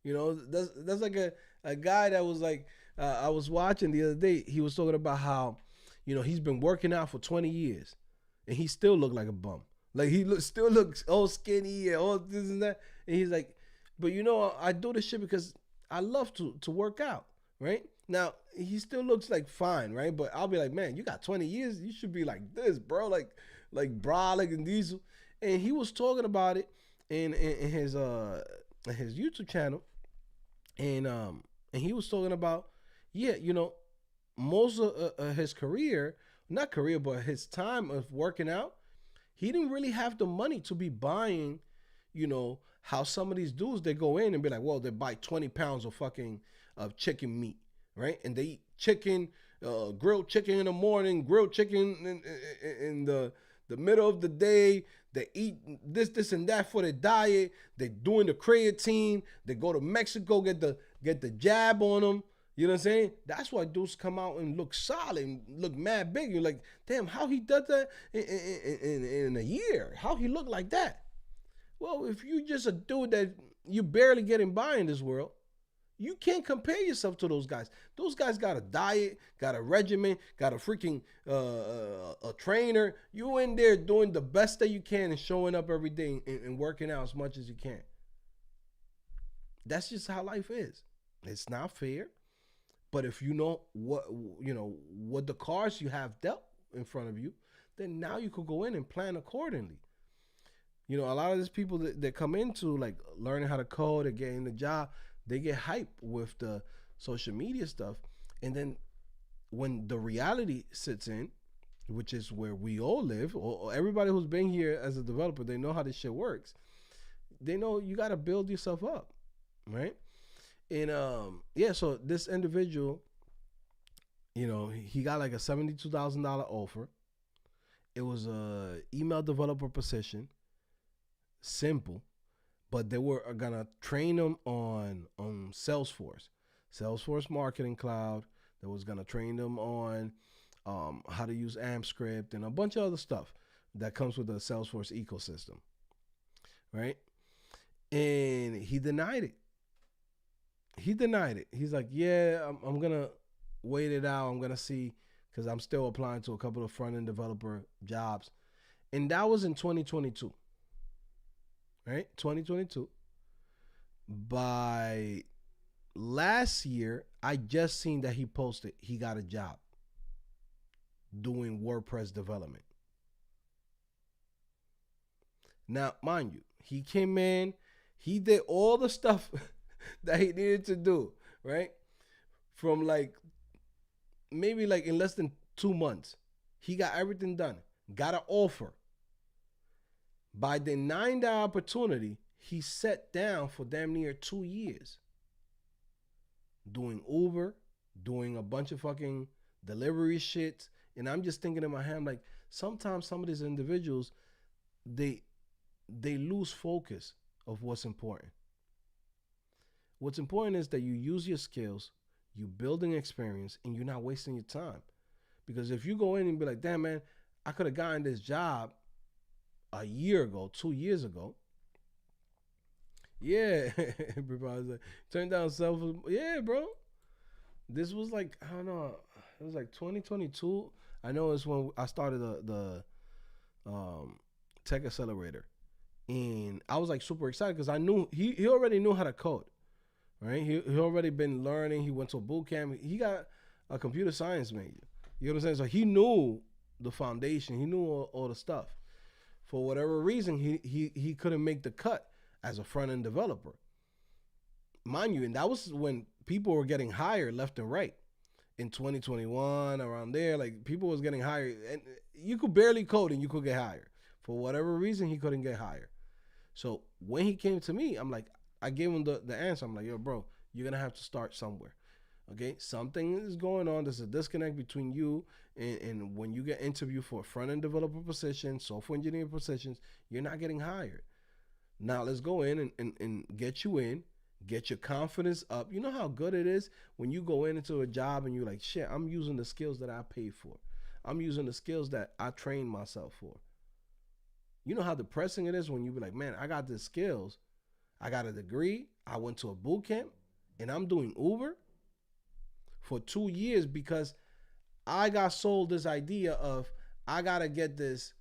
That's like a guy that was like, I was watching the other day. He was talking about how, he's been working out for 20 years and he still looked like a bum. Like still looks all skinny and all this and that. And he's like, but I do this shit because I love to work out, right? Now, he still looks like fine, right? But I'll be like, man, you got 20 years. You should be like this, bro. Like Brolic and Diesel. And he was talking about it. in his YouTube channel, and he was talking about, yeah, you know, most of his career, not career, but his time of working out, he didn't really have the money to be buying, you know, how some of these dudes, they go in and be like, well, they buy 20 pounds of fucking of chicken meat, right? And they eat chicken, grilled chicken in the morning, grilled chicken in the middle of the day. They eat this, and that for their diet. They doing the creatine. They go to Mexico, get the jab on them. You know what I'm saying? That's why dudes come out and look solid and look mad big. You're like, damn, how he does that in a year? How he look like that? Well, if you just a dude that you barely getting by in this world, you can't compare yourself to those guys. Those guys got a diet, got a regimen, got a freaking a trainer. You in there doing the best that you can and showing up every day and working out as much as you can. That's just how life is. It's not fair. But if you know what the cards you have dealt in front of you, then now you could go in and plan accordingly. You know, a lot of these people that come into like learning how to code or getting the job, they get hyped with the social media stuff. And then when the reality sits in, which is where we all live, or everybody who's been here as a developer, they know how this shit works. They know you got to build yourself up, right? And yeah, so this individual, you know, he got like a $72,000 offer. It was a email developer position, simple, but they were gonna train him on Salesforce Marketing Cloud. That was gonna train them on how to use AmpScript and a bunch of other stuff that comes with the Salesforce ecosystem, right? And he denied it. He's like, yeah, I'm gonna wait it out. I'm gonna see, because I'm still applying to a couple of front end developer jobs, and that was in 2022. Right? 2022. By last year, I just seen that he posted he got a job doing WordPress development. Now, mind you, he came in, he did all the stuff that he needed to do, right? From like maybe like in less than 2 months, he got everything done, got an offer. By denying the opportunity, he sat down for damn near 2 years doing Uber, doing a bunch of fucking delivery shit. And I'm just thinking in my head, like, sometimes some of these individuals, they lose focus of what's important. What's important is that you use your skills, you building experience, and you're not wasting your time. Because if you go in and be like, damn man, I could have gotten this job a year ago, 2 years ago. Yeah, everybody's like, turn down self. Yeah, bro. This was like, I don't know. It was like 2022. I know it's when I started the tech accelerator, and I was like super excited because I knew he already knew how to code, right? He already been learning. He went to a boot camp. He got a computer science major. You know what I'm saying? So he knew the foundation. He knew all the stuff. For whatever reason, he couldn't make the cut as a front end developer, mind you. And that was when people were getting hired left and right. In 2021, around there, like people was getting hired, and you could barely code and you could get hired. For whatever reason, he couldn't get hired. So when he came to me, I'm like, I gave him the answer. I'm like, yo, bro, you're gonna have to start somewhere. Okay, something is going on. There's a disconnect between you and when you get interviewed for front end developer positions, software engineering positions, you're not getting hired. Now let's go in and get you in. Get your confidence up. You know how good it is when you go into a job and you're like, shit, I'm using the skills that I paid for. I'm using the skills that I trained myself for. You know how depressing it is when you be like, man, I got the skills. I got a degree. I went to a boot camp and I'm doing Uber for 2 years because I got sold this idea of I got to get this,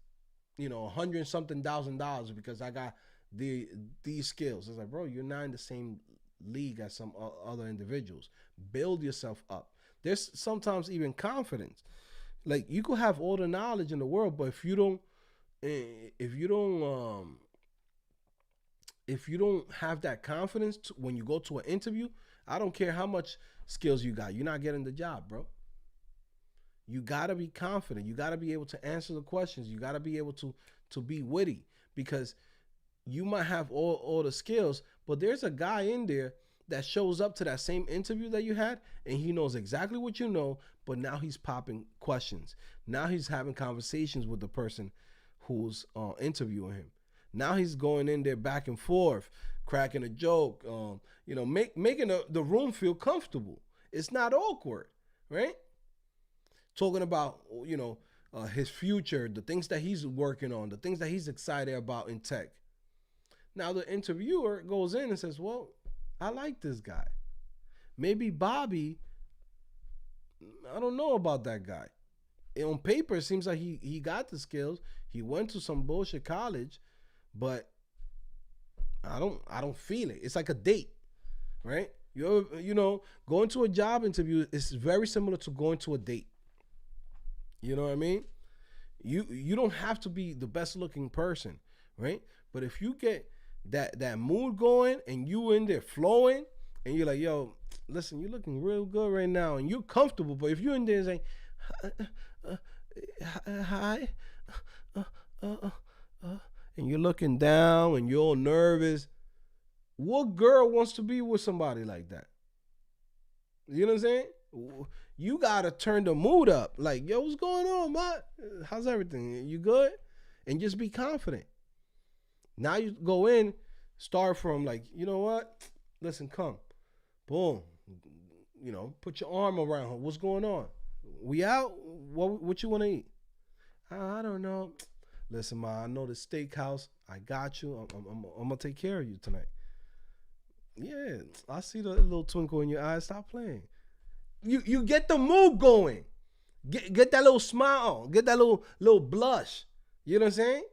$100 something thousand because I got these skills. It's like, bro, you're not in the same league as some other individuals. Build yourself up. There's sometimes even confidence. Like you could have all the knowledge in the world, but if you don't if you don't have that confidence when you go to an interview, I don't care how much skills you got, you're not getting the job, bro. You gotta be confident. You gotta be able to answer the questions. You gotta be able to be witty, because you might have all the skills, but there's a guy in there that shows up to that same interview that you had, and he knows exactly what you know, but now he's popping questions. Now he's having conversations with the person who's interviewing him. Now he's going in there back and forth, cracking a joke, making the room feel comfortable. It's not awkward, right? Talking about his future, the things that he's working on, the things that he's excited about in tech. Now the interviewer goes in and says, well, I like this guy. Maybe Bobby, I don't know about that guy. On paper, it seems like he got the skills. He went to some bullshit college, but I don't feel it. It's like a date, right? Going to a job interview is very similar to going to a date. You know what I mean? You don't have to be the best looking person, right? But if you get that mood going and you in there flowing and you're like, yo, listen, you're looking real good right now and you're comfortable. But if you're in there saying, hi, and you're looking down and you're all nervous, what girl wants to be with somebody like that? You know what I'm saying? You gotta turn the mood up. Like, yo, what's going on, man? How's everything? You good? And just be confident. Now you go in, start from like, you know what? Listen, come. Boom. Put your arm around her. What's going on? We out? What you want to eat? I don't know. Listen, ma, I know the steakhouse. I got you. I'm going to take care of you tonight. Yeah, I see the little twinkle in your eyes. Stop playing. You get the mood going. Get that little smile. Get that little blush. You know what I'm saying?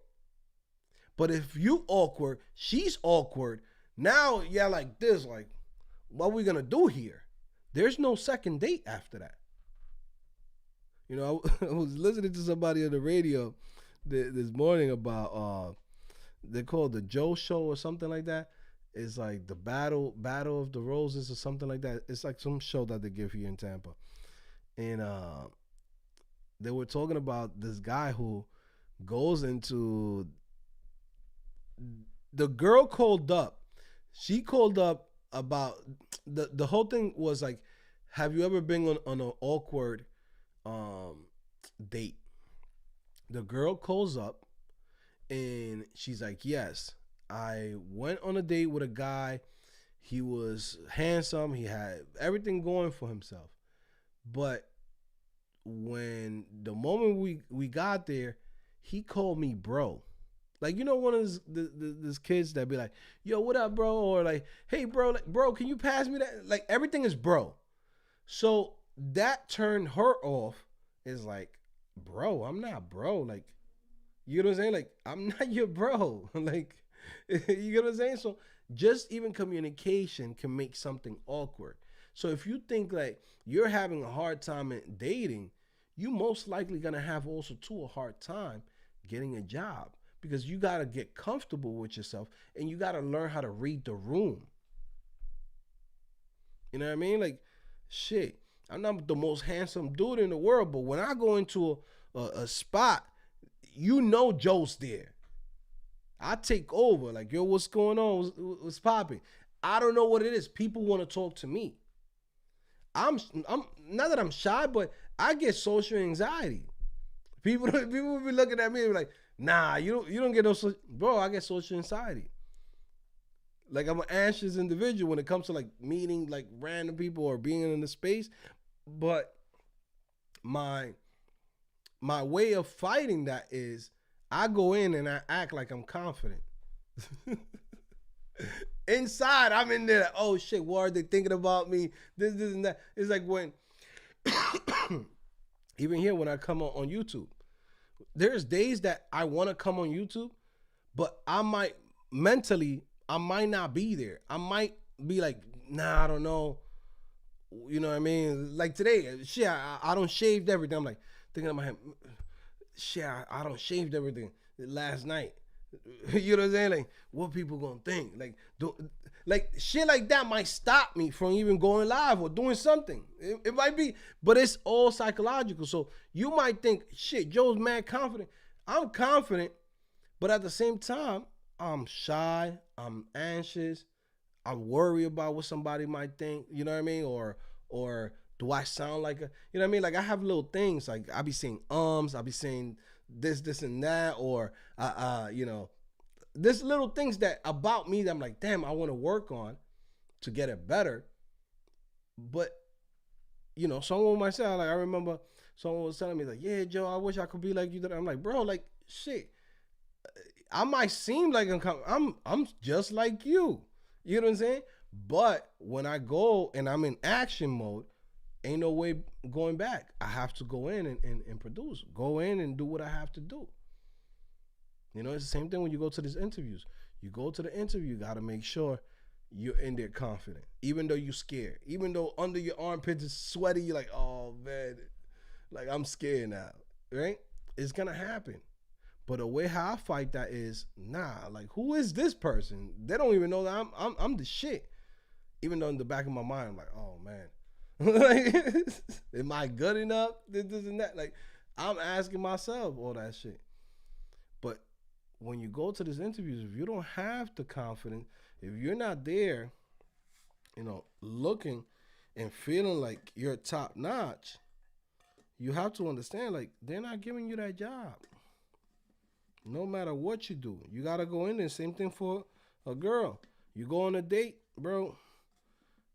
But if you awkward, she's awkward. Now you're like this, like, what are we gonna do here? There's no second date after that. I was listening to somebody on the radio this morning about they call it the Joe Show or something like that. It's like the battle of the roses or something like that. It's like some show that they give here in Tampa, and they were talking about this guy who goes into the girl called up. She called up about the whole thing was like, have you ever been on an awkward date? The girl calls up and she's like, yes, I went on a date with a guy. He was handsome. He had everything going for himself. But when the moment we got there, he called me bro. Like, one of these kids that be like, yo, what up, bro? Or like, hey, bro, like, bro, can you pass me that? Like, everything is bro. So that turned her off. Is like, bro, I'm not bro. Like, you know what I'm saying? Like, I'm not your bro. Like, you know what I'm saying? So just even communication can make something awkward. So if you think like you're having a hard time in dating, you most likely gonna have also too a hard time getting a job, because you gotta get comfortable with yourself and you gotta learn how to read the room. You know what I mean? Like, shit, I'm not the most handsome dude in the world, but when I go into a spot, Joe's there. I take over. Like, yo, what's going on? What's popping? I don't know what it is. People want to talk to me. I'm not that I'm shy, but I get social anxiety. People will be looking at me and be like, nah, you don't get no social. Bro, I get social anxiety. Like, I'm an anxious individual when it comes to like meeting like random people or being in the space. But my way of fighting that is I go in and I act like I'm confident. Inside, I'm in there, oh shit, what are they thinking about me? This, and that. It's like when, even here when I come on YouTube, there's days that I want to come on YouTube, but I might not be there. I might be like, nah, I don't know. You know what I mean? Like today, shit, I don't shaved everything. I'm like thinking in my head, shit, I don't shaved everything last night. You know what I'm saying? Like, what people gonna think? Like shit like that might stop me from even going live or doing something. It might be, but it's all psychological. So you might think, shit, Joe's mad confident. I'm confident, but at the same time, I'm shy. I'm anxious. I'm worried about what somebody might think. You know what I mean? Or do I sound like a? You know what I mean? Like I have little things. Like I be saying I be saying this, and that, or there's little things that about me that I'm like, damn, I want to work on to get it better. But someone might say, like I remember someone was telling me like, yeah, Joe, I wish I could be like you. I'm like, bro, like shit. I might seem like I'm just like you. You know what I'm saying? But when I go and I'm in action mode, ain't no way going back. I have to go in and produce. Go in and do what I have to do. It's the same thing when you go to these interviews. You go to the interview, you got to make sure you're in there confident. Even though you're scared. Even though under your armpits is sweaty, you're like, oh, man, like I'm scared now, right? It's going to happen. But the way how I fight that is, nah, like who is this person? They don't even know that I'm the shit. Even though in the back of my mind, I'm like, oh, man. Like, am I good enough? This and that. Like, I'm asking myself all that shit. But when you go to these interviews, if you don't have the confidence, if you're not there, looking and feeling like you're top notch, you have to understand, like, they're not giving you that job. No matter what you do, you gotta go in there. Same thing for a girl. You go on a date, bro.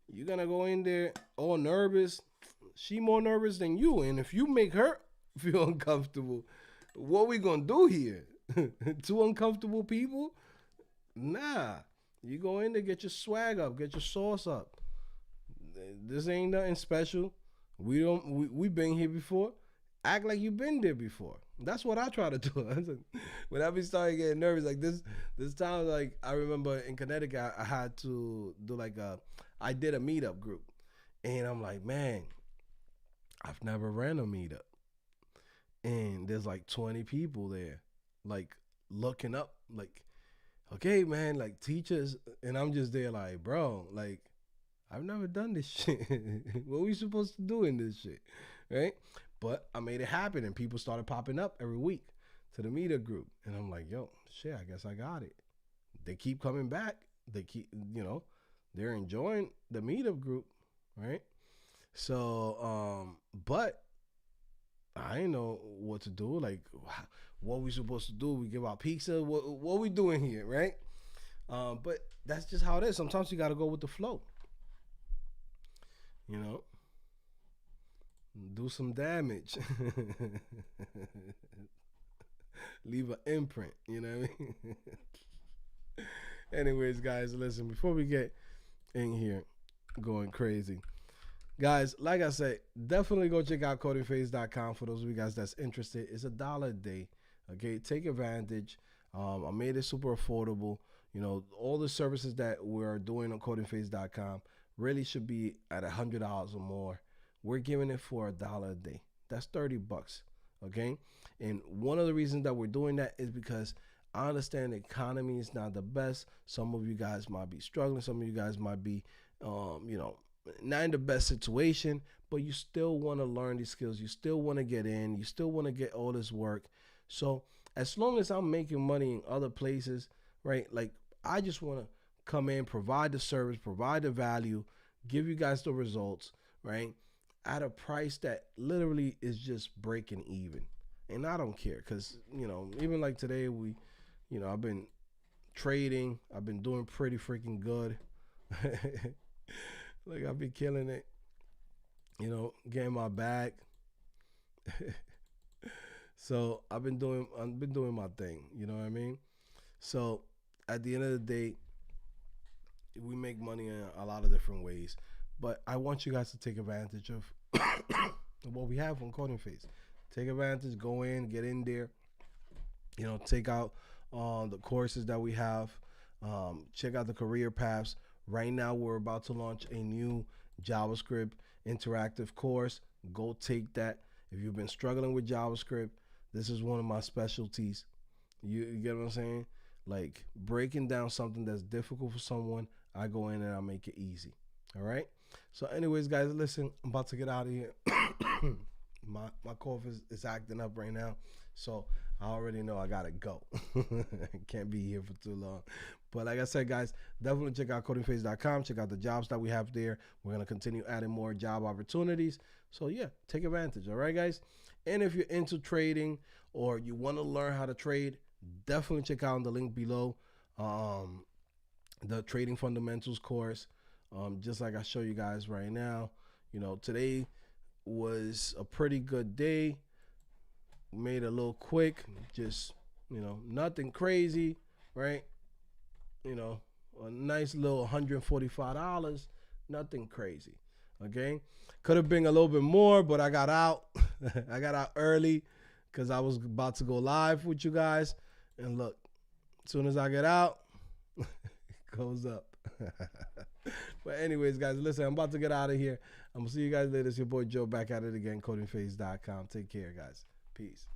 You're gonna go in there all nervous. She more nervous than you, and if you make her feel uncomfortable, what we gonna do here? Two uncomfortable people? Nah. You go in there, get your swag up, get your sauce up. This ain't nothing special. We been here before. Act like you've been there before. That's what I try to do. When I be starting getting nervous, like this time, like I remember in Connecticut, I had to do I did a meetup group, and I'm like, man, I've never ran a meetup, and there's like 20 people there, like looking up, like, okay, man, like teachers, and I'm just there, like, bro, like I've never done this shit. What we supposed to do in this shit, right? But I made it happen, and people started popping up every week to the meetup group. And I'm like, yo, shit, I guess I got it. They keep coming back. They keep, they're enjoying the meetup group, right? So, but I ain't know what to do. Like, what we supposed to do? We give out pizza? What we doing here, right? But that's just how it is. Sometimes you got to go with the flow, do some damage. Leave an imprint, you know what I mean? Anyways, guys, listen, before we get in here going crazy, guys, like I said, definitely go check out codingphase.com for those of you guys that's interested. It's $1 a day. Okay, take advantage. I made it super affordable. All the services that we're doing on codingphase.com really should be at $100 or more. We're giving it for $1 a day. That's $30. Okay. And one of the reasons that we're doing that is because I understand the economy is not the best. Some of you guys might be struggling. Some of you guys might be, not in the best situation, but you still want to learn these skills. You still want to get in. You still want to get all this work. So as long as I'm making money in other places, right? Like I just want to come in, provide the service, provide the value, give you guys the results, right? At a price that literally is just breaking even. And I don't care because, even like today, I've been trading. I've been doing pretty freaking good. Like I've been killing it, getting my bag. So I've been doing my thing. You know what I mean? So at the end of the day, we make money in a lot of different ways. But I want you guys to take advantage of what we have on Coding Phase. Take advantage, go in, get in there. Take out the courses that we have. Check out the career paths. Right now, we're about to launch a new JavaScript interactive course. Go take that. If you've been struggling with JavaScript, this is one of my specialties. You get what I'm saying? like breaking down something that's difficult for someone. I go in and I make it easy. All right. So anyways, guys, listen, I'm about to get out of here. my cough is acting up right now. So I already know I gotta go. I can't be here for too long. But like I said, guys, definitely check out codingphase.com. Check out the jobs that we have there. We're gonna continue adding more job opportunities. So yeah, take advantage. All right, guys. And if you're into trading or you want to learn how to trade, definitely check out the link below. The trading fundamentals course. Just like I show you guys right now. You know, today was a pretty good day. Made a little quick, just, you know, nothing crazy, right? You know, a nice little $145, nothing crazy. Okay, could have been a little bit more, but I got out. I got out early because I was about to go live with you guys. And look, as soon as I get out, it goes up. But anyways, guys, listen, I'm about to get out of here. I'm gonna see you guys later. It's your boy Joe back at it again, codingphase.com. Take care, guys. Peace.